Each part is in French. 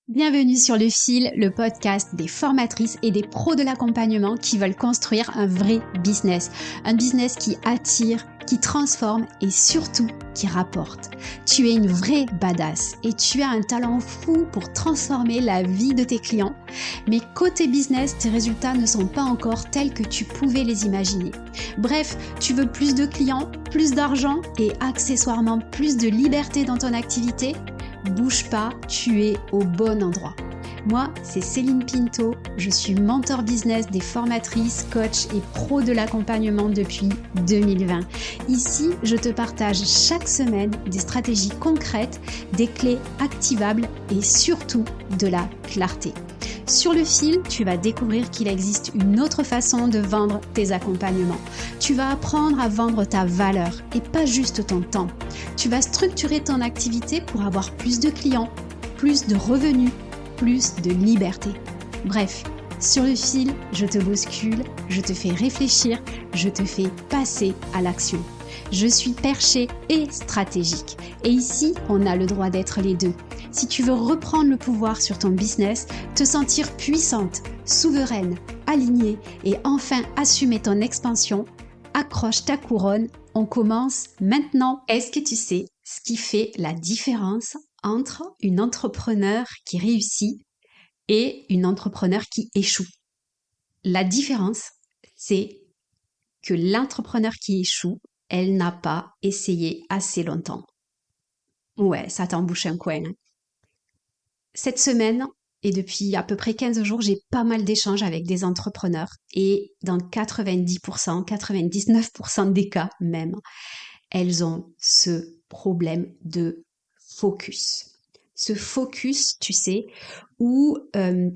Bienvenue sur Le Fil, le podcast des formatrices et des pros de l'accompagnement qui veulent construire un vrai business. Un business qui attire, qui transforme et surtout qui rapporte. Tu es une vraie badass et tu as un talent fou pour transformer la vie de tes clients. Mais côté business, tes résultats ne sont pas encore tels que tu pouvais les imaginer. Bref, tu veux plus de clients, plus d'argent et accessoirement plus de liberté dans ton activité ? Bouge pas, tu es au bon endroit. Moi, c'est Céline Pinto, je suis mentor business des formatrices, coachs et pros de l'accompagnement depuis 2020. Ici, je te partage chaque semaine des stratégies concrètes, des clés activables et surtout de la clarté. Sur Le Fil, tu vas découvrir qu'il existe une autre façon de vendre tes accompagnements. Tu vas apprendre à vendre ta valeur et pas juste ton temps. Tu vas structurer ton activité pour avoir plus de clients, plus de revenus, plus de liberté. Bref, sur Le Fil, je te bouscule, je te fais réfléchir, je te fais passer à l'action. Je suis perchée et stratégique. Et ici, on a le droit d'être les deux. Si tu veux reprendre le pouvoir sur ton business, te sentir puissante, souveraine, alignée et enfin assumer ton expansion, accroche ta couronne, on commence maintenant. Est-ce que tu sais ce qui fait la différence entre une entrepreneur qui réussit et une entrepreneur qui échoue? La différence, c'est que l'entrepreneur qui échoue, elle n'a pas essayé assez longtemps. Ouais, ça t'embouche un coin. Cette semaine, et depuis à peu près 15 jours, j'ai pas mal d'échanges avec des entrepreneurs et dans 90%, 99% des cas même, elles ont ce problème de focus. Ce focus, tu sais, où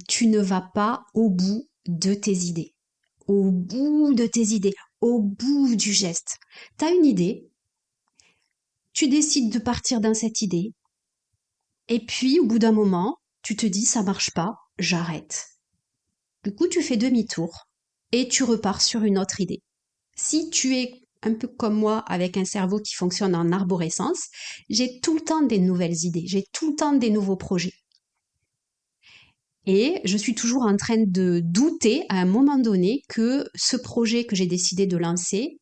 tu ne vas pas au bout de tes idées. Au bout de tes idées, au bout du geste. Tu as une idée, tu décides de partir dans cette idée, et puis au bout d'un moment, tu te dis ça marche pas, j'arrête. Du coup, tu fais demi-tour et tu repars sur une autre idée. Si tu es un peu comme moi avec un cerveau qui fonctionne en arborescence, j'ai tout le temps des nouvelles idées, j'ai tout le temps des nouveaux projets. Et je suis toujours en train de douter à un moment donné que ce projet que j'ai décidé de lancer,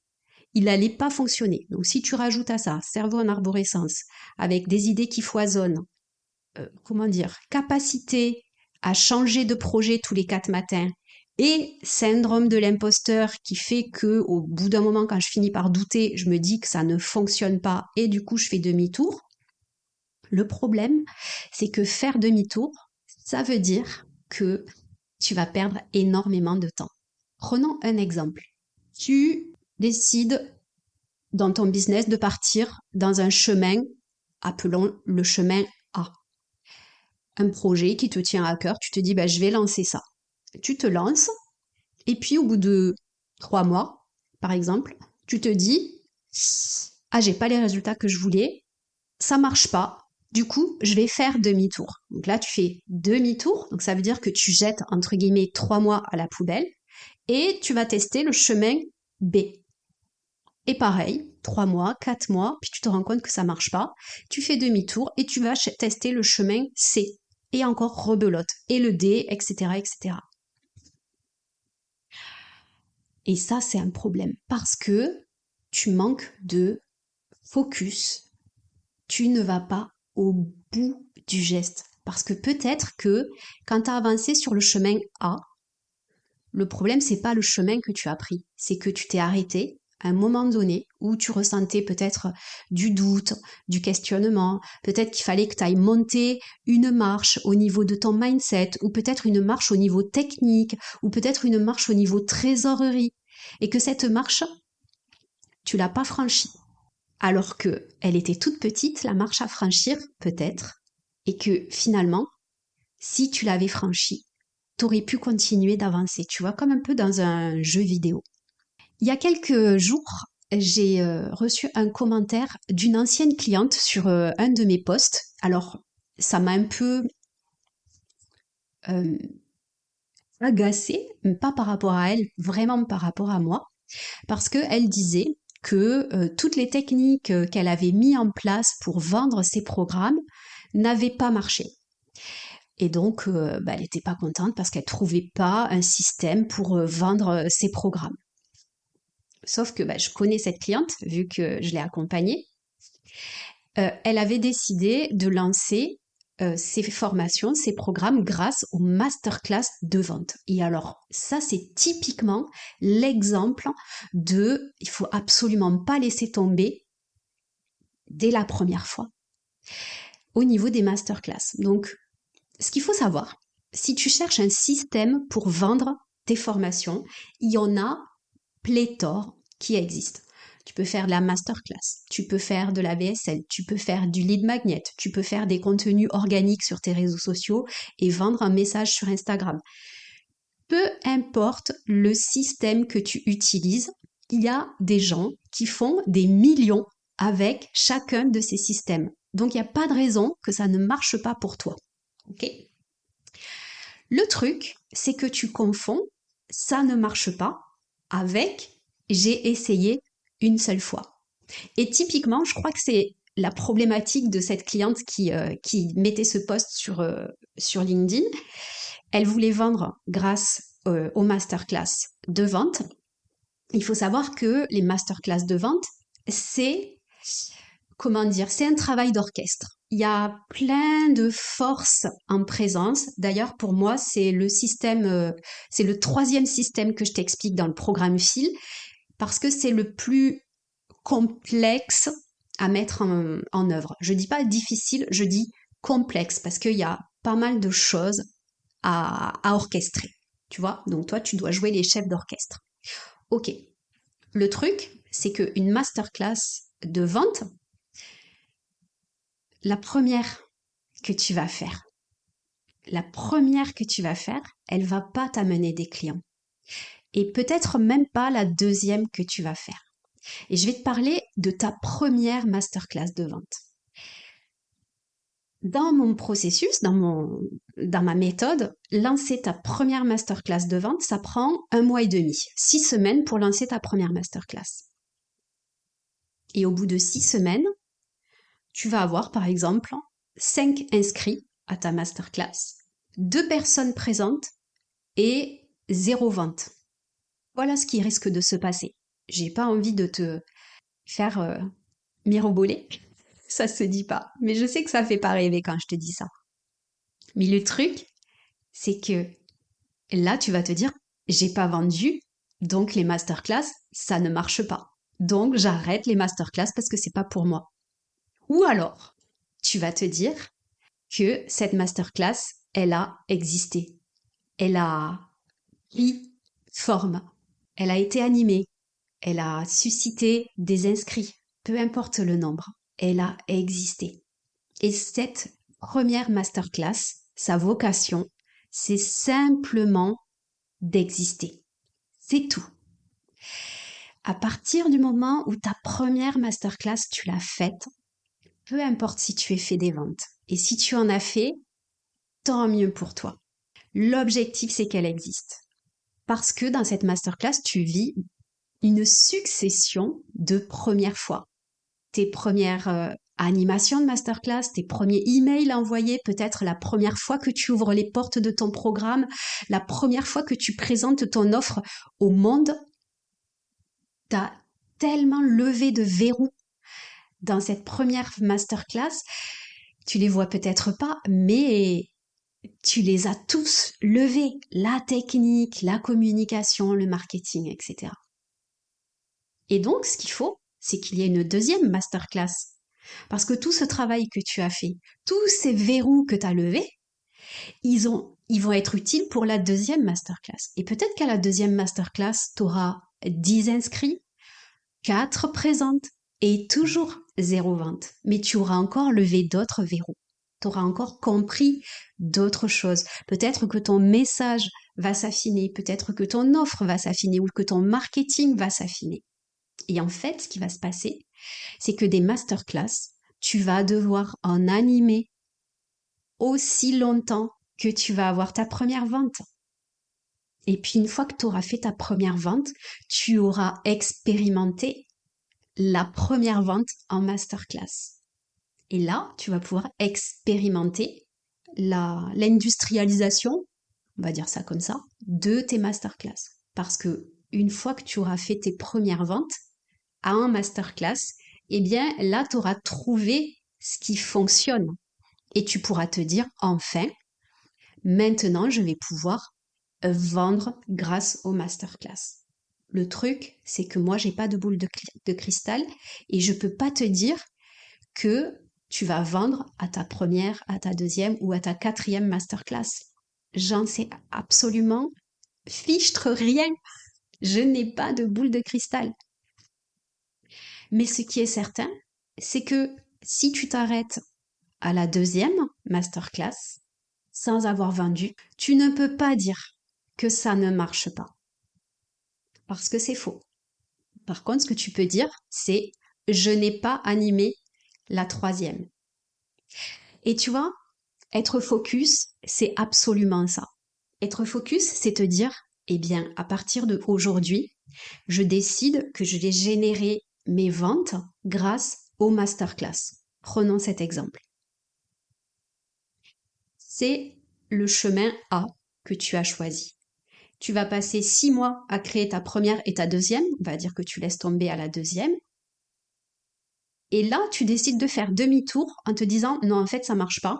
il n'allait pas fonctionner. Donc si tu rajoutes à ça, cerveau en arborescence, avec des idées qui foisonnent, capacité à changer de projet tous les 4 matins, et syndrome de l'imposteur qui fait que au bout d'un moment, quand je finis par douter, je me dis que ça ne fonctionne pas et du coup je fais demi-tour. Le problème, c'est que faire demi-tour, ça veut dire que tu vas perdre énormément de temps. Prenons un exemple. Tu décides dans ton business de partir dans un chemin, appelons le chemin A. Un projet qui te tient à cœur, tu te dis je vais lancer ça. Tu te lances et puis au bout de 3 mois, par exemple, tu te dis j'ai pas les résultats que je voulais, ça marche pas. Du coup, je vais faire demi-tour. Donc là, tu fais demi-tour. Donc ça veut dire que tu jettes, entre guillemets, 3 mois à la poubelle et tu vas tester le chemin B. Et pareil, 3 mois, 4 mois, puis tu te rends compte que ça marche pas. Tu fais demi-tour et tu vas tester le chemin C. Et encore rebelote. Et le D, etc., etc. Et ça, c'est un problème parce que tu manques de focus. Tu ne vas pas au bout du geste. Parce que peut-être que quand tu as avancé sur le chemin A, le problème, c'est pas le chemin que tu as pris. C'est que tu t'es arrêté à un moment donné où tu ressentais peut-être du doute, du questionnement, peut-être qu'il fallait que tu ailles monter une marche au niveau de ton mindset, ou peut-être une marche au niveau technique, ou peut-être une marche au niveau trésorerie, et que cette marche, tu l'as pas franchie. Alors que elle était toute petite, la marche à franchir, peut-être, et que finalement, si tu l'avais franchie, t'aurais pu continuer d'avancer, tu vois, comme un peu dans un jeu vidéo. Il y a quelques jours, j'ai reçu un commentaire d'une ancienne cliente sur un de mes posts. Alors, ça m'a un peu agacée, pas par rapport à elle, vraiment par rapport à moi, parce qu'elle disait que toutes les techniques qu'elle avait mis en place pour vendre ses programmes n'avaient pas marché. Et donc, elle n'était pas contente parce qu'elle trouvait pas un système pour vendre ses programmes. Sauf que je connais cette cliente, vu que je l'ai accompagnée. Elle avait décidé de lancer ses formations, ses programmes grâce aux masterclass de vente. Et alors, ça, c'est typiquement l'exemple de il faut absolument pas laisser tomber dès la première fois au niveau des masterclass. Donc, ce qu'il faut savoir, si tu cherches un système pour vendre tes formations, il y en a pléthore qui existent. Tu peux faire de la masterclass, tu peux faire de la VSL, tu peux faire du lead magnet, tu peux faire des contenus organiques sur tes réseaux sociaux et vendre un message sur Instagram. Peu importe le système que tu utilises, il y a des gens qui font des millions avec chacun de ces systèmes. Donc il n'y a pas de raison que ça ne marche pas pour toi. Ok ? Le truc, c'est que tu confonds ça ne marche pas avec j'ai essayé une seule fois. Et typiquement, je crois que c'est la problématique de cette cliente qui mettait ce post sur LinkedIn. Elle voulait vendre grâce aux masterclass de vente. Il faut savoir que les masterclass de vente, c'est un travail d'orchestre. Il y a plein de forces en présence. D'ailleurs, pour moi, c'est le troisième système que je t'explique dans le programme Fil, parce que c'est le plus complexe à mettre en œuvre. Je dis pas difficile, je dis complexe, parce qu'il y a pas mal de choses à orchestrer. Tu vois? Donc toi, tu dois jouer les chefs d'orchestre. Ok. Le truc, c'est qu'une masterclass de vente, la première que tu vas faire, elle va pas t'amener des clients. Et peut-être même pas la deuxième que tu vas faire. Et je vais te parler de ta première masterclass de vente. Dans mon processus, dans ma méthode, lancer ta première masterclass de vente, ça prend 1 mois et demi, 6 semaines pour lancer ta première masterclass. Et au bout de 6 semaines, tu vas avoir par exemple 5 inscrits à ta masterclass, 2 personnes présentes et 0 vente. Voilà ce qui risque de se passer. J'ai pas envie de te faire miroboler, ça se dit pas, mais je sais que ça fait pas rêver quand je te dis ça. Mais le truc, c'est que là, tu vas te dire, j'ai pas vendu, donc les masterclass, ça ne marche pas. Donc j'arrête les masterclass parce que c'est pas pour moi. Ou alors, tu vas te dire que cette masterclass, elle a existé. Elle a pris forme. Elle a été animée. Elle a suscité des inscrits. Peu importe le nombre. Elle a existé. Et cette première masterclass, sa vocation, c'est simplement d'exister. C'est tout. À partir du moment où ta première masterclass, tu l'as faite, peu importe si tu as fait des ventes. Et si tu en as fait, tant mieux pour toi. L'objectif, c'est qu'elle existe. Parce que dans cette masterclass, tu vis une succession de premières fois. Tes premières animations de masterclass, tes premiers emails envoyés, peut-être la première fois que tu ouvres les portes de ton programme, la première fois que tu présentes ton offre au monde. T'as tellement levé de verrous dans cette première masterclass, tu les vois peut-être pas, mais tu les as tous levés. La technique, la communication, le marketing, etc. Et donc, ce qu'il faut, c'est qu'il y ait une deuxième masterclass. Parce que tout ce travail que tu as fait, tous ces verrous que tu as levés, ils vont être utiles pour la deuxième masterclass. Et peut-être qu'à la deuxième masterclass, tu auras 10 inscrits, 4 présentes et toujours 0 vente. Mais tu auras encore levé d'autres verrous. Tu auras encore compris d'autres choses. Peut-être que ton message va s'affiner, peut-être que ton offre va s'affiner ou que ton marketing va s'affiner. Et en fait, ce qui va se passer, c'est que des masterclass, tu vas devoir en animer aussi longtemps que tu vas avoir ta première vente. Et puis une fois que tu auras fait ta première vente, tu auras expérimenté la première vente en masterclass. Et là, tu vas pouvoir expérimenter l'industrialisation, on va dire ça comme ça, de tes masterclass. Parce que une fois que tu auras fait tes premières ventes à un masterclass, eh bien là, tu auras trouvé ce qui fonctionne. Et tu pourras te dire, enfin, maintenant, je vais pouvoir vendre grâce au masterclass. Le truc, c'est que moi, j'ai pas de boule de cristal et je peux pas te dire que tu vas vendre à ta première, à ta deuxième ou à ta quatrième masterclass. J'en sais absolument fichtre rien. Je n'ai pas de boule de cristal. Mais ce qui est certain, c'est que si tu t'arrêtes à la deuxième masterclass sans avoir vendu, tu ne peux pas dire que ça ne marche pas. Parce que c'est faux. Par contre, ce que tu peux dire, c'est je n'ai pas animé la troisième. Et tu vois, être focus, c'est absolument ça. Être focus, c'est te dire, eh bien, à partir d'aujourd'hui, je décide que je vais générer mes ventes grâce au masterclass. Prenons cet exemple. C'est le chemin A que tu as choisi. Tu vas passer 6 mois à créer ta première et ta deuxième. On va dire que tu laisses tomber à la deuxième. Et là, tu décides de faire demi-tour en te disant, non, en fait, ça marche pas.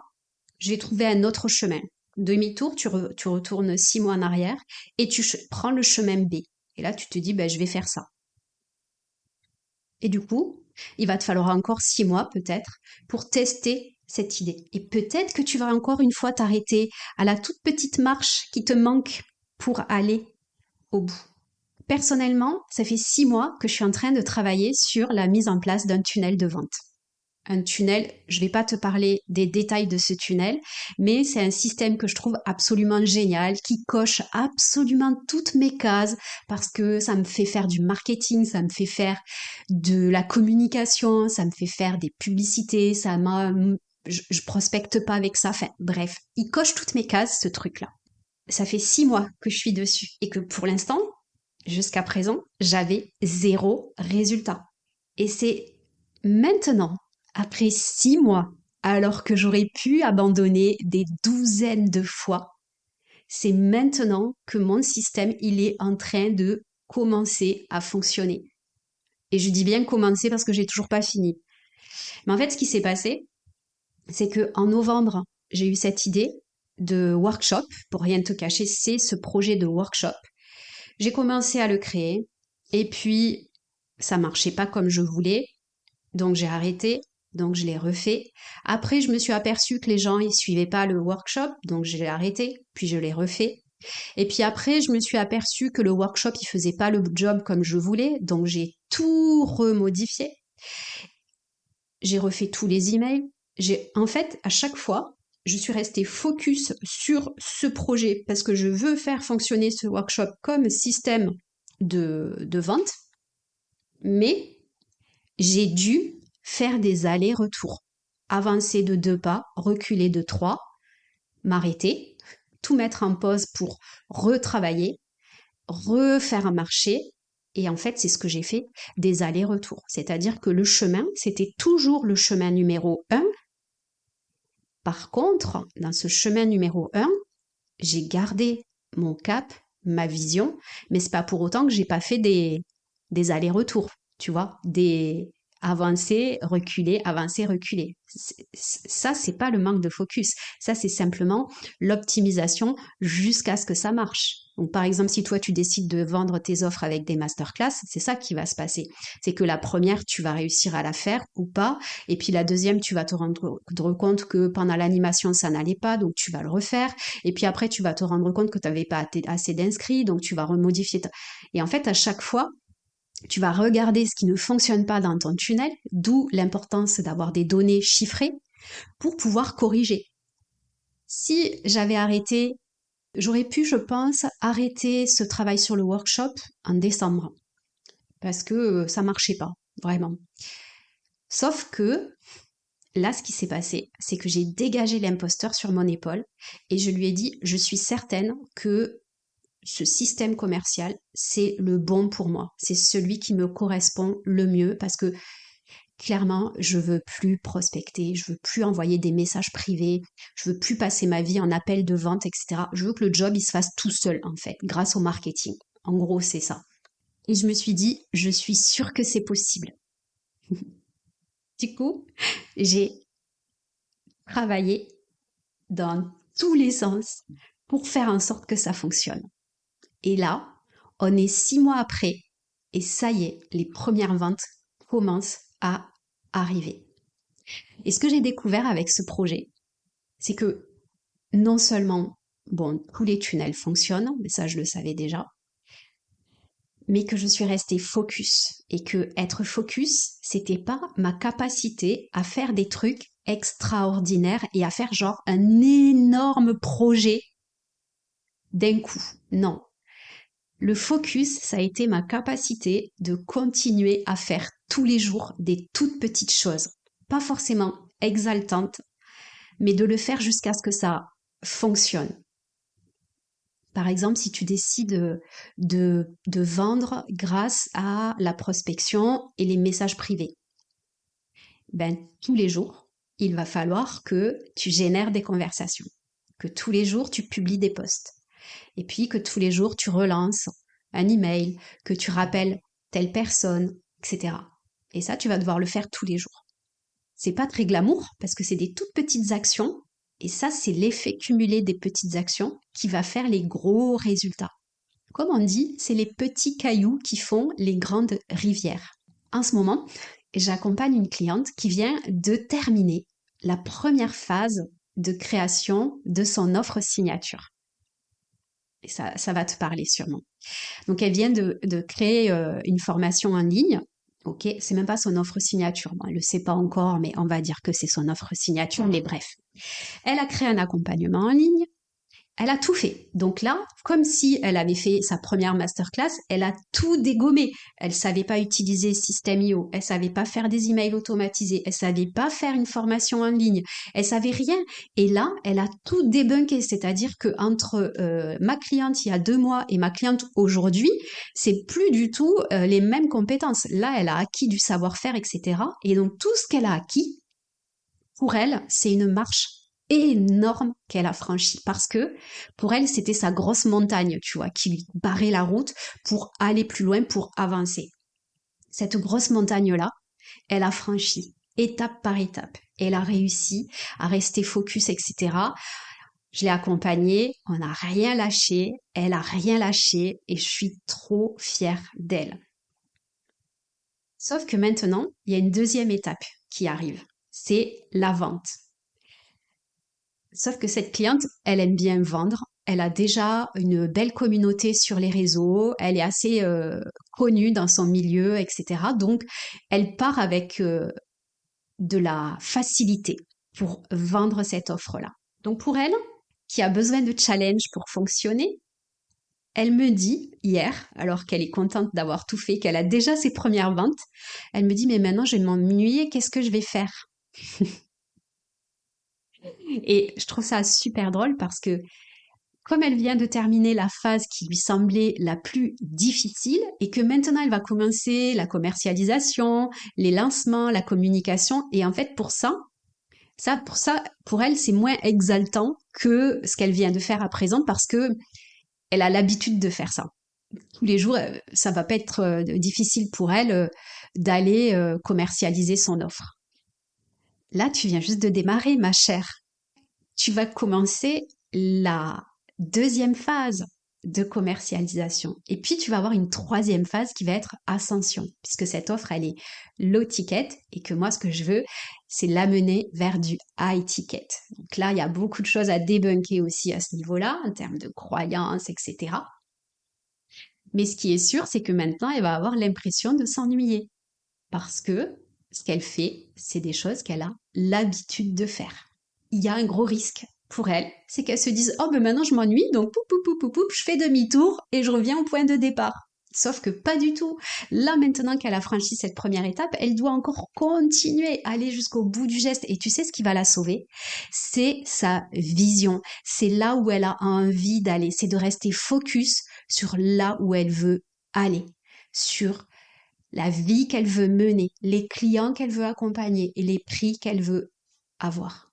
J'ai trouvé un autre chemin. Demi-tour, tu retournes 6 mois en arrière et tu prends le chemin B. Et là, tu te dis, je vais faire ça. Et du coup, il va te falloir encore 6 mois peut-être pour tester cette idée. Et peut-être que tu vas encore une fois t'arrêter à la toute petite marche qui te manque pour aller au bout. Personnellement, ça fait 6 mois que je suis en train de travailler sur la mise en place d'un tunnel de vente. Un tunnel, je ne vais pas te parler des détails de ce tunnel, mais c'est un système que je trouve absolument génial, qui coche absolument toutes mes cases, parce que ça me fait faire du marketing, ça me fait faire de la communication, ça me fait faire des publicités, je prospecte pas avec ça, enfin bref, il coche toutes mes cases, ce truc-là. Ça fait 6 mois que je suis dessus, et que pour l'instant, jusqu'à présent, j'avais 0 résultat. Et c'est maintenant, après 6 mois, alors que j'aurais pu abandonner des douzaines de fois, c'est maintenant que mon système, il est en train de commencer à fonctionner. Et je dis bien commencer parce que j'ai toujours pas fini. Mais en fait, ce qui s'est passé, c'est que en novembre, j'ai eu cette idée de workshop. Pour rien te cacher, c'est ce projet de workshop. J'ai commencé à le créer et puis ça marchait pas comme je voulais. Donc j'ai arrêté, donc je l'ai refait. Après, je me suis aperçue que les gens ils suivaient pas le workshop, donc je l'ai arrêté, puis je l'ai refait. Et puis après, je me suis aperçue que le workshop il faisait pas le job comme je voulais, donc j'ai tout remodifié. J'ai refait tous les emails. En fait, à chaque fois, je suis restée focus sur ce projet parce que je veux faire fonctionner ce workshop comme système de vente, mais j'ai dû faire des allers-retours, avancer de 2 pas, reculer de 3, m'arrêter, tout mettre en pause pour retravailler, refaire marcher. Et en fait, c'est ce que j'ai fait, des allers-retours. C'est-à-dire que le chemin, c'était toujours le chemin numéro 1. Par contre, dans ce chemin numéro 1, j'ai gardé mon cap, ma vision, mais c'est pas pour autant que j'ai pas fait des allers-retours, tu vois, des avancer, reculer, avancer, reculer. Ça, c'est pas le manque de focus. Ça, c'est simplement l'optimisation jusqu'à ce que ça marche. Donc, par exemple, si toi, tu décides de vendre tes offres avec des masterclass, c'est ça qui va se passer. C'est que la première, tu vas réussir à la faire ou pas. Et puis la deuxième, tu vas te rendre compte que pendant l'animation, ça n'allait pas, donc tu vas le refaire. Et puis après, tu vas te rendre compte que tu n'avais pas assez d'inscrits, donc tu vas remodifier. Et en fait, à chaque fois, tu vas regarder ce qui ne fonctionne pas dans ton tunnel, d'où l'importance d'avoir des données chiffrées pour pouvoir corriger. Si j'avais arrêté, j'aurais pu, je pense, arrêter ce travail sur le workshop en décembre parce que ça marchait pas, vraiment. Sauf que là, ce qui s'est passé, c'est que j'ai dégagé l'imposteur sur mon épaule et je lui ai dit, je suis certaine que ce système commercial, c'est le bon pour moi. C'est celui qui me correspond le mieux parce que clairement, je veux plus prospecter, je veux plus envoyer des messages privés, je veux plus passer ma vie en appel de vente, etc. Je veux que le job, il se fasse tout seul, en fait, grâce au marketing. En gros, c'est ça. Et je me suis dit, je suis sûre que c'est possible. Du coup, j'ai travaillé dans tous les sens pour faire en sorte que ça fonctionne. Et là, on est 6 mois après et ça y est, les premières ventes commencent à arriver. Et ce que j'ai découvert avec ce projet, c'est que non seulement, bon, tous les tunnels fonctionnent, mais ça je le savais déjà, mais que je suis restée focus et que être focus, c'était pas ma capacité à faire des trucs extraordinaires et à faire genre un énorme projet d'un coup. Non. Le focus, ça a été ma capacité de continuer à faire tous les jours des toutes petites choses. Pas forcément exaltantes, mais de le faire jusqu'à ce que ça fonctionne. Par exemple, si tu décides de vendre grâce à la prospection et les messages privés, ben, tous les jours, il va falloir que tu génères des conversations, que tous les jours tu publies des posts, et puis que tous les jours tu relances un email, que tu rappelles telle personne, etc. Et ça, tu vas devoir le faire tous les jours. C'est pas très glamour parce que c'est des toutes petites actions. Et ça, c'est l'effet cumulé des petites actions qui va faire les gros résultats. Comme on dit, c'est les petits cailloux qui font les grandes rivières. En ce moment, j'accompagne une cliente qui vient de terminer la première phase de création de son offre signature. Et ça va te parler sûrement. Donc, elle vient de créer une formation en ligne. Ok, c'est même pas son offre signature. Bon, elle le sait pas encore, mais on va dire que c'est son offre signature. Mais bref, elle a créé un accompagnement en ligne. Elle a tout fait. Donc là, comme si elle avait fait sa première masterclass, elle a tout dégommé. Elle savait pas utiliser System.io, elle savait pas faire des emails automatisés, elle savait pas faire une formation en ligne, elle savait rien. Et là, elle a tout débunké. C'est-à-dire que entre ma cliente il y a 2 mois et ma cliente aujourd'hui, c'est plus du tout les mêmes compétences. Là, elle a acquis du savoir-faire, etc. Et donc tout ce qu'elle a acquis, pour elle, c'est une marche énorme qu'elle a franchie parce que pour elle, c'était sa grosse montagne, tu vois, qui lui barrait la route pour aller plus loin, pour avancer. Cette grosse montagne-là, elle a franchi étape par étape. Elle a réussi à rester focus, etc. Je l'ai accompagnée, on n'a rien lâché, elle a rien lâché et je suis trop fière d'elle. Sauf que maintenant, il y a une deuxième étape qui arrive, c'est la vente. Sauf que cette cliente, elle aime bien vendre. Elle a déjà une belle communauté sur les réseaux. Elle est assez connue dans son milieu, etc. Donc, elle part avec de la facilité pour vendre cette offre-là. Donc, pour elle, qui a besoin de challenge pour fonctionner, elle me dit hier, alors qu'elle est contente d'avoir tout fait, qu'elle a déjà ses premières ventes, elle me dit, mais maintenant je vais m'ennuyer, qu'est-ce que je vais faire? Et je trouve ça super drôle parce que comme elle vient de terminer la phase qui lui semblait la plus difficile et que maintenant elle va commencer la commercialisation, les lancements, la communication, et en fait pour elle, c'est moins exaltant que ce qu'elle vient de faire à présent parce que elle a l'habitude de faire ça. Tous les jours, ça va pas être difficile pour elle d'aller commercialiser son offre. Là, tu viens juste de démarrer, ma chère. Tu vas commencer la deuxième phase de commercialisation. Et puis, tu vas avoir une troisième phase qui va être ascension, puisque cette offre, elle est low ticket et que moi, ce que je veux, c'est l'amener vers du high ticket. Donc là, il y a beaucoup de choses à débunker aussi à ce niveau-là, en termes de croyances, etc. Mais ce qui est sûr, c'est que maintenant, elle va avoir l'impression de s'ennuyer. Parce que ce qu'elle fait, c'est des choses qu'elle a l'habitude de faire. Il y a un gros risque pour elle, c'est qu'elle se dise oh ben maintenant je m'ennuie donc je fais demi-tour et je reviens au point de départ. Sauf que pas du tout. Là maintenant qu'elle a franchi cette première étape, elle doit encore continuer à aller jusqu'au bout du geste. Et tu sais ce qui va la sauver? C'est sa vision. C'est là où elle a envie d'aller. C'est de rester focus sur là où elle veut aller. Sur la vie qu'elle veut mener, les clients qu'elle veut accompagner et les prix qu'elle veut avoir.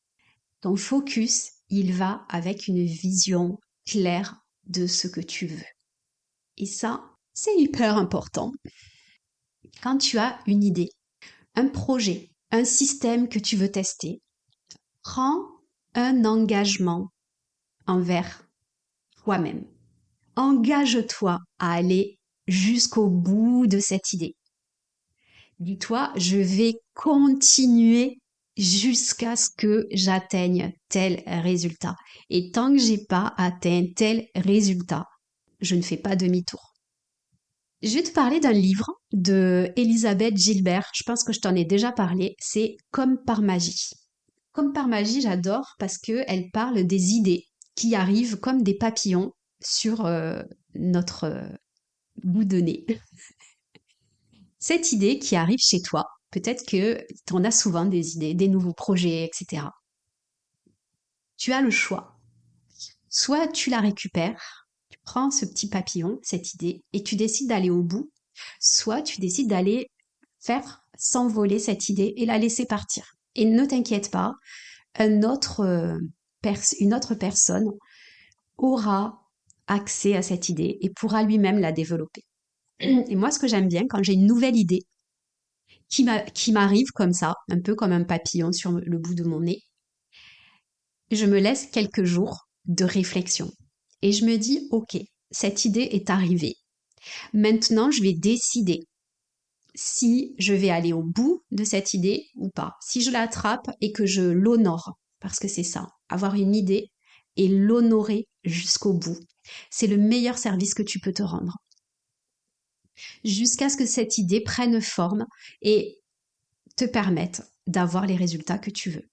Ton focus, il va avec une vision claire de ce que tu veux. Et ça, c'est hyper important. Quand tu as une idée, un projet, un système que tu veux tester, prends un engagement envers toi-même. Engage-toi à aller jusqu'au bout de cette idée. Dis-toi, je vais continuer jusqu'à ce que j'atteigne tel résultat. Et tant que j'ai pas atteint tel résultat, je ne fais pas demi-tour. Je vais te parler d'un livre de Elisabeth Gilbert. Je pense que je t'en ai déjà parlé. C'est Comme par magie. Comme par magie, j'adore parce que elle parle des idées qui arrivent comme des papillons sur notre bout de nez. Cette idée qui arrive chez toi, peut-être que tu en as souvent des idées, des nouveaux projets, etc. Tu as le choix. Soit tu la récupères, tu prends ce petit papillon, cette idée, et tu décides d'aller au bout, soit tu décides d'aller faire s'envoler cette idée et la laisser partir. Et ne t'inquiète pas, une autre personne aura accès à cette idée et pourra lui-même la développer. Et moi, ce que j'aime bien, quand j'ai une nouvelle idée qui m'arrive comme ça, un peu comme un papillon sur le bout de mon nez, je me laisse quelques jours de réflexion. Et je me dis, ok, cette idée est arrivée. Maintenant, je vais décider si je vais aller au bout de cette idée ou pas. Si je l'attrape et que je l'honore, parce que c'est ça, avoir une idée et l'honorer jusqu'au bout. C'est le meilleur service que tu peux te rendre. Jusqu'à ce que cette idée prenne forme et te permette d'avoir les résultats que tu veux.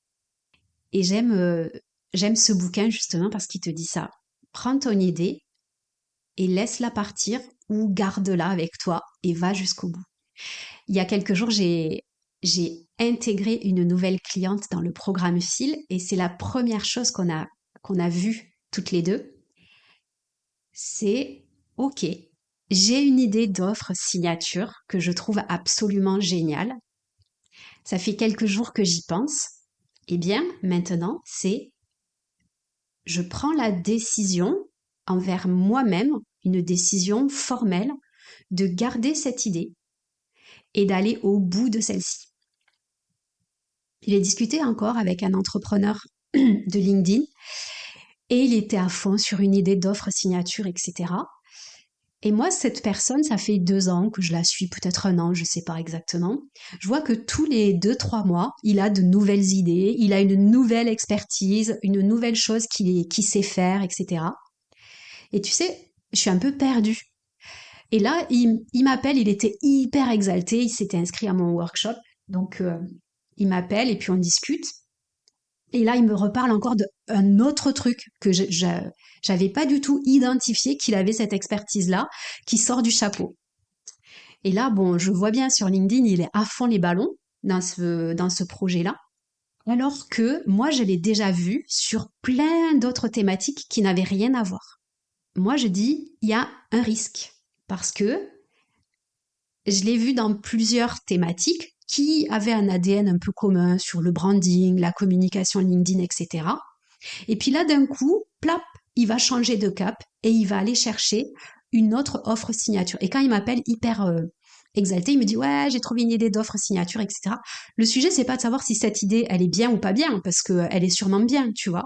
Et j'aime ce bouquin justement parce qu'il te dit ça. Prends ton idée et laisse-la partir ou garde-la avec toi et va jusqu'au bout. Il y a quelques jours, j'ai intégré une nouvelle cliente dans le programme Fil et c'est la première chose qu'on a vue toutes les deux. C'est OK, j'ai une idée d'offre signature que je trouve absolument géniale. Ça fait quelques jours que j'y pense. Eh bien, maintenant, je prends la décision envers moi-même, une décision formelle, de garder cette idée et d'aller au bout de celle-ci. Il a discuté encore avec un entrepreneur de LinkedIn et il était à fond sur une idée d'offre signature, etc. Et moi, cette personne, ça fait 2 ans que je la suis, peut-être 1 an, je ne sais pas exactement. Je vois que tous les 2-3 mois, il a de nouvelles idées, il a une nouvelle expertise, une nouvelle chose qu'il sait faire, etc. Et tu sais, je suis un peu perdue. Et là, il m'appelle, il était hyper exalté, il s'était inscrit à mon workshop. Donc, il m'appelle et puis on discute. Et là, il me reparle encore d'un autre truc que j'avais pas du tout identifié qu'il avait cette expertise-là, qui sort du chapeau. Et là, bon, je vois bien sur LinkedIn, il est à fond les ballons dans ce projet-là. Alors que moi, je l'ai déjà vu sur plein d'autres thématiques qui n'avaient rien à voir. Moi, je dis, il y a un risque. Parce que je l'ai vu dans plusieurs thématiques qui avaient un ADN un peu commun sur le branding, la communication LinkedIn, etc. Et puis là, d'un coup, plap, il va changer de cap et il va aller chercher une autre offre signature. Et quand il m'appelle hyper exalté, il me dit ouais, j'ai trouvé une idée d'offre signature, etc. Le sujet, c'est pas de savoir si cette idée, elle est bien ou pas bien, parce qu'elle est sûrement bien, tu vois.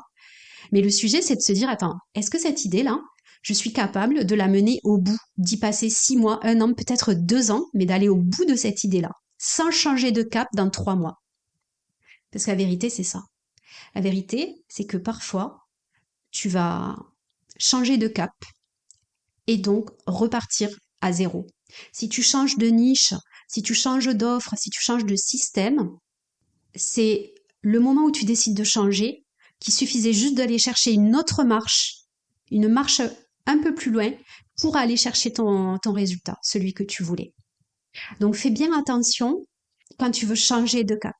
Mais le sujet, c'est de se dire, attends, est-ce que cette idée-là, je suis capable de la mener au bout, d'y passer 6 mois, 1 an, peut-être 2 ans, mais d'aller au bout de cette idée-là, sans changer de cap dans 3 mois. Parce que la vérité, c'est ça. La vérité, c'est que parfois, tu vas changer de cap et donc repartir à zéro. Si tu changes de niche, si tu changes d'offre, si tu changes de système, c'est le moment où tu décides de changer qu'il suffisait juste d'aller chercher une autre marche, une marche un peu plus loin pour aller chercher ton résultat, celui que tu voulais. Donc fais bien attention quand tu veux changer de cap.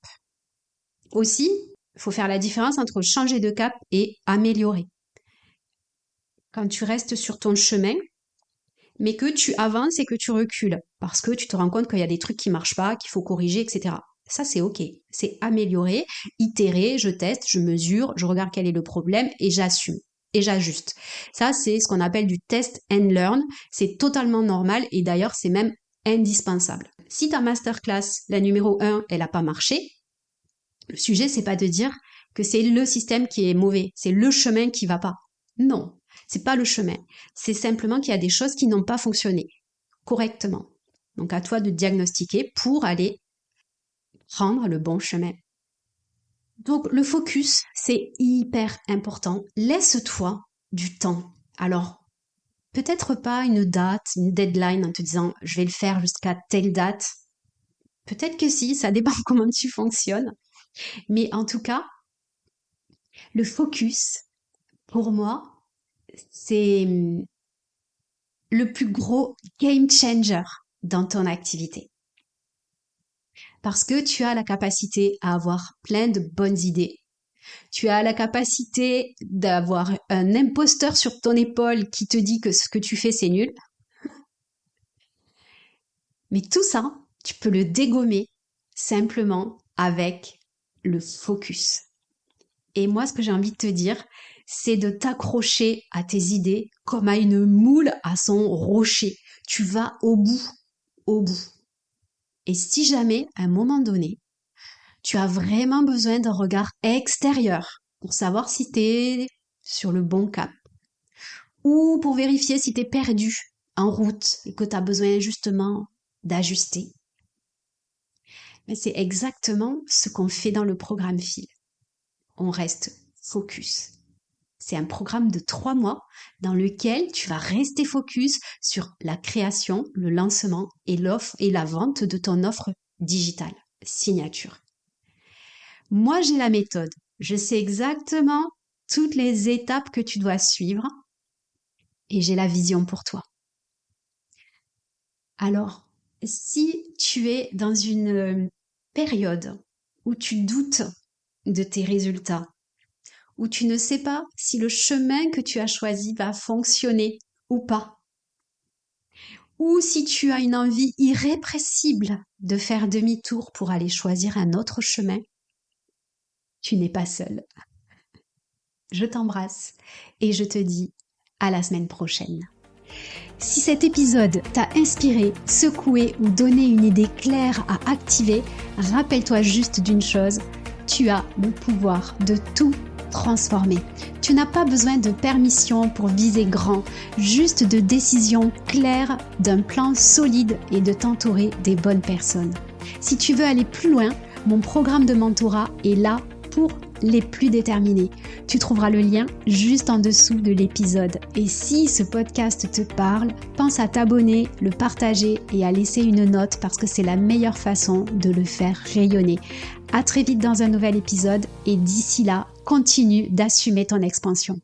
Aussi, il faut faire la différence entre changer de cap et améliorer. Quand tu restes sur ton chemin, mais que tu avances et que tu recules parce que tu te rends compte qu'il y a des trucs qui marchent pas, qu'il faut corriger, etc. Ça, c'est OK. C'est améliorer, itérer, je teste, je mesure, je regarde quel est le problème et j'assume et j'ajuste. Ça, c'est ce qu'on appelle du test and learn. C'est totalement normal et d'ailleurs, c'est même indispensable. Si ta masterclass, la numéro 1, elle n'a pas marché, le sujet, c'est pas de dire que c'est le système qui est mauvais, c'est le chemin qui va pas. Non, c'est pas le chemin. C'est simplement qu'il y a des choses qui n'ont pas fonctionné correctement. Donc à toi de diagnostiquer pour aller prendre le bon chemin. Donc le focus, c'est hyper important. Laisse-toi du temps. Alors, peut-être pas une date, une deadline en te disant je vais le faire jusqu'à telle date. Peut-être que si, ça dépend comment tu fonctionnes. Mais en tout cas, le focus, pour moi, c'est le plus gros game changer dans ton activité. Parce que tu as la capacité à avoir plein de bonnes idées. Tu as la capacité d'avoir un imposteur sur ton épaule qui te dit que ce que tu fais, c'est nul. Mais tout ça, tu peux le dégommer simplement avec le focus. Et moi, ce que j'ai envie de te dire, c'est de t'accrocher à tes idées comme à une moule à son rocher. Tu vas au bout, au bout. Et si jamais, à un moment donné, tu as vraiment besoin d'un regard extérieur pour savoir si tu es sur le bon cap ou pour vérifier si tu es perdu en route et que tu as besoin justement d'ajuster, mais c'est exactement ce qu'on fait dans le programme FIL. On reste focus. C'est un programme de 3 mois dans lequel tu vas rester focus sur la création, le lancement et l'offre et la vente de ton offre digitale, signature. Moi, j'ai la méthode. Je sais exactement toutes les étapes que tu dois suivre et j'ai la vision pour toi. Alors, si tu es dans une période où tu doutes de tes résultats, où tu ne sais pas si le chemin que tu as choisi va fonctionner ou pas, ou si tu as une envie irrépressible de faire demi-tour pour aller choisir un autre chemin, tu n'es pas seul. Je t'embrasse et je te dis à la semaine prochaine. Si cet épisode t'a inspiré, secoué ou donné une idée claire à activer, rappelle-toi juste d'une chose, tu as le pouvoir de tout transformer. Tu n'as pas besoin de permission pour viser grand, juste de décisions claires, d'un plan solide et de t'entourer des bonnes personnes. Si tu veux aller plus loin, mon programme de mentorat est là pour les plus déterminés. Tu trouveras le lien juste en dessous de l'épisode. Et si ce podcast te parle, pense à t'abonner, le partager et à laisser une note parce que c'est la meilleure façon de le faire rayonner. À très vite dans un nouvel épisode et d'ici là, continue d'assumer ton expansion.